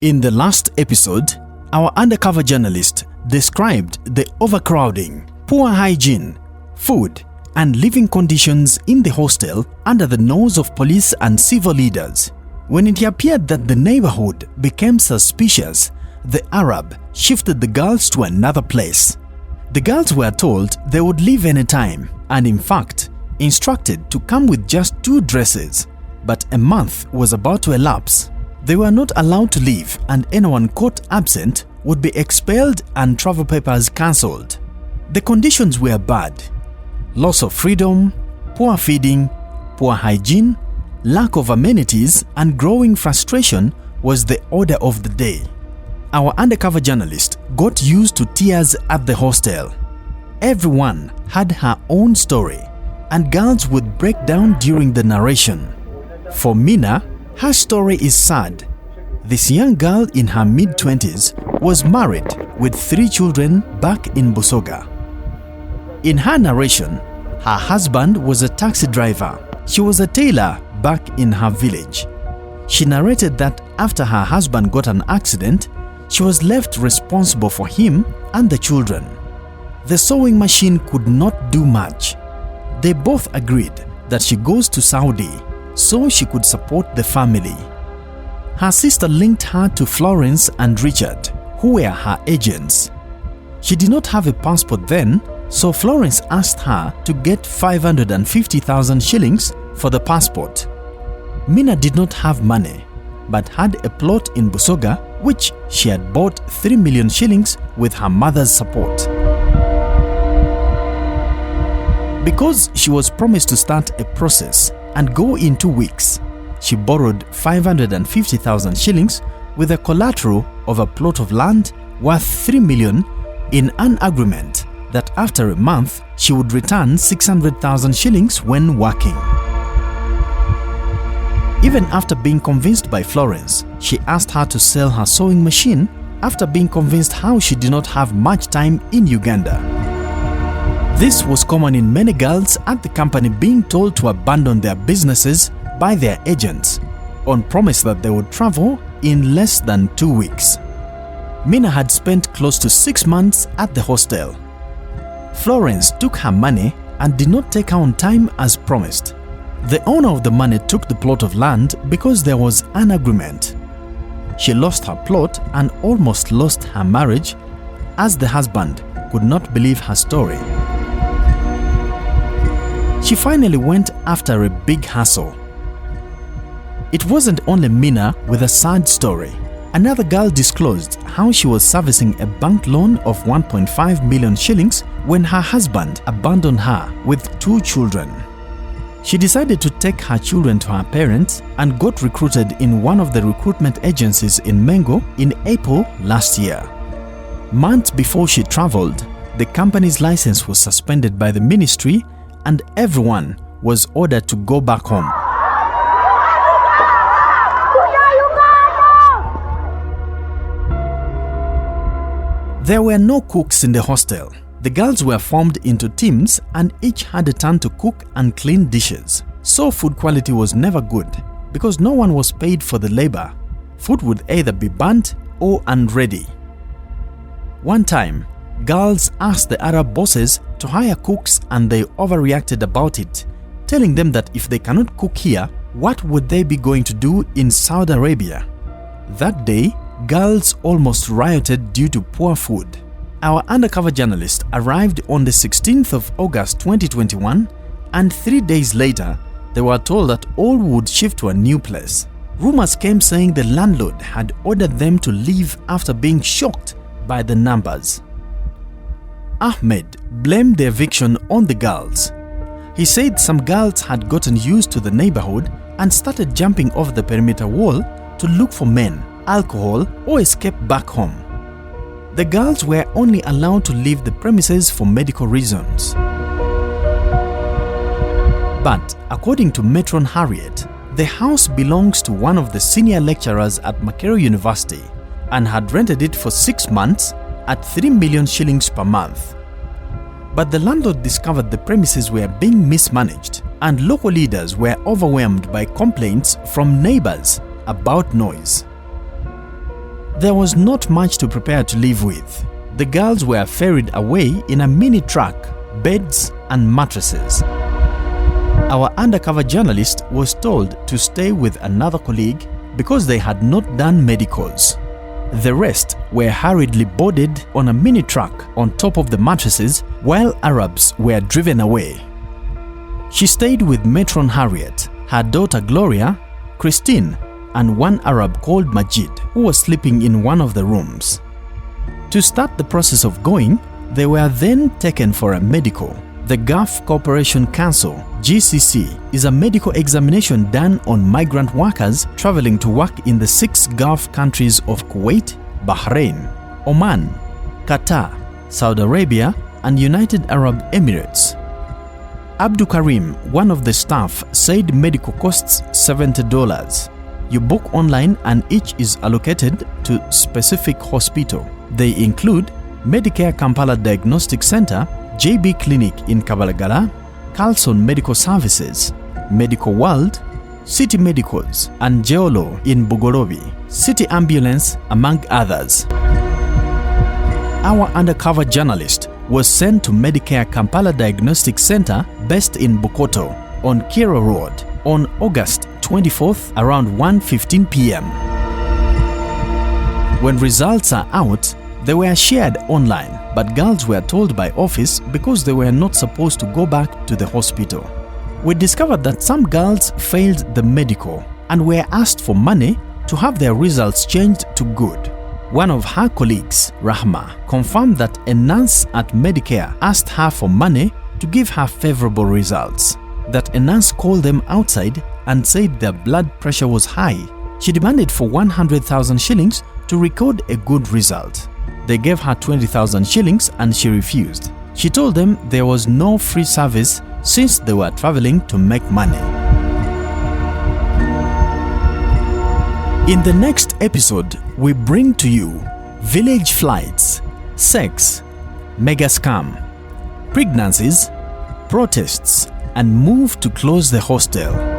In the last episode, our undercover journalist described the overcrowding, poor hygiene, food, and living conditions in the hostel under the nose of police and civil leaders. When it appeared that the neighborhood became suspicious, the Arab shifted the girls to another place. The girls were told they would leave anytime and in fact instructed to come with just 2 dresses, but a month was about to elapse. They were not allowed to leave, and anyone caught absent would be expelled and travel papers cancelled. The conditions were bad: loss of freedom, poor feeding, poor hygiene, lack of amenities, and growing frustration was the order of the day. Our undercover journalist got used to tears at the hostel. Everyone had her own story, and girls would break down during the narration. For Mina, her story is sad. This young girl in her mid-20s was married with 3 children back in Busoga. In her narration, her husband was a taxi driver. She was a tailor back in her village. She narrated that after her husband got an accident, she was left responsible for him and the children. The sewing machine could not do much. They both agreed that she goes to Saudi so she could support the family. Her sister linked her to Florence and Richard, who were her agents. She did not have a passport then, so Florence asked her to get 550,000 shillings for the passport. Mina did not have money, but had a plot in Busoga which she had bought 3 million shillings with her mother's support. Because she was promised to start a process and go in 2 weeks, she borrowed 550,000 shillings with a collateral of a plot of land worth 3 million in an agreement that after a month she would return 600,000 shillings when working. Even after being convinced by Florence, she asked her to sell her sewing machine after being convinced how she did not have much time in Uganda. This was common in many girls at the company being told to abandon their businesses by their agents on promise that they would travel in less than 2 weeks. Mina had spent close to 6 months at the hostel. Florence took her money and did not take her on time as promised. The owner of the money took the plot of land because there was an agreement. She lost her plot and almost lost her marriage as the husband could not believe her story. She finally went after a big hassle. It wasn't only Mina with a sad story. Another girl disclosed how she was servicing a bank loan of 1.5 million shillings when her husband abandoned her with 2 children. She decided to take her children to her parents and got recruited in one of the recruitment agencies in Mengo in April last year. Months before she traveled, the company's license was suspended by the ministry and everyone was ordered to go back home. There were no cooks in the hostel. The girls were formed into teams and each had a turn to cook and clean dishes. So food quality was never good because no one was paid for the labor. Food would either be burnt or unready. One time, girls asked the Arab bosses to hire cooks and they overreacted about it, telling them that if they cannot cook here, what would they be going to do in Saudi Arabia? That day, girls almost rioted due to poor food. Our undercover journalist arrived on the 16th of August 2021 and 3 days later, they were told that all would shift to a new place. Rumors came saying the landlord had ordered them to leave after being shocked by the numbers. Ahmed blamed the eviction on the girls. He said some girls had gotten used to the neighborhood and started jumping over the perimeter wall to look for men, alcohol, or escape back home. The girls were only allowed to leave the premises for medical reasons. But according to Matron Harriet, the house belongs to one of the senior lecturers at Makerere University and had rented it for 6 months at 3 million shillings per month. But the landlord discovered the premises were being mismanaged and local leaders were overwhelmed by complaints from neighbors about noise. There was not much to prepare to live with. The girls were ferried away in a mini truck, beds and mattresses. Our undercover journalist was told to stay with another colleague because they had not done medicals. The rest were hurriedly boarded on a mini truck on top of the mattresses while Arabs were driven away. She stayed with matron Harriet, her daughter Gloria, Christine, and one Arab called Majid, who was sleeping in one of the rooms. To start the process of going, they were then taken for a medical. The Gulf Cooperation Council, GCC, is a medical examination done on migrant workers traveling to work in the 6 Gulf countries of Kuwait, Bahrain, Oman, Qatar, Saudi Arabia, and United Arab Emirates. Abdul Karim, one of the staff, said medical costs $70. You book online and each is allocated to specific hospital. They include Medicare Kampala Diagnostic Center, JB Clinic in Kabalagala, Carlson Medical Services, Medical World, City Medicals, and Geolo in Bugorobi, City Ambulance, among others. Our undercover journalist was sent to Medicare Kampala Diagnostic Center based in Bukoto on Kiro Road on August 24th around 1:15 p.m. When results are out, they were shared online, but girls were told by office because they were not supposed to go back to the hospital. We discovered that some girls failed the medical and were asked for money to have their results changed to good. One of her colleagues, Rahma, confirmed that a nurse at Medicare asked her for money to give her favorable results. That a nurse called them outside and said their blood pressure was high. She demanded for 100,000 shillings to record a good result. They gave her 20,000 shillings and she refused. She told them there was no free service since they were traveling to make money. In the next episode, we bring to you village flights, sex, mega scam, pregnancies, protests, and move to close the hostel.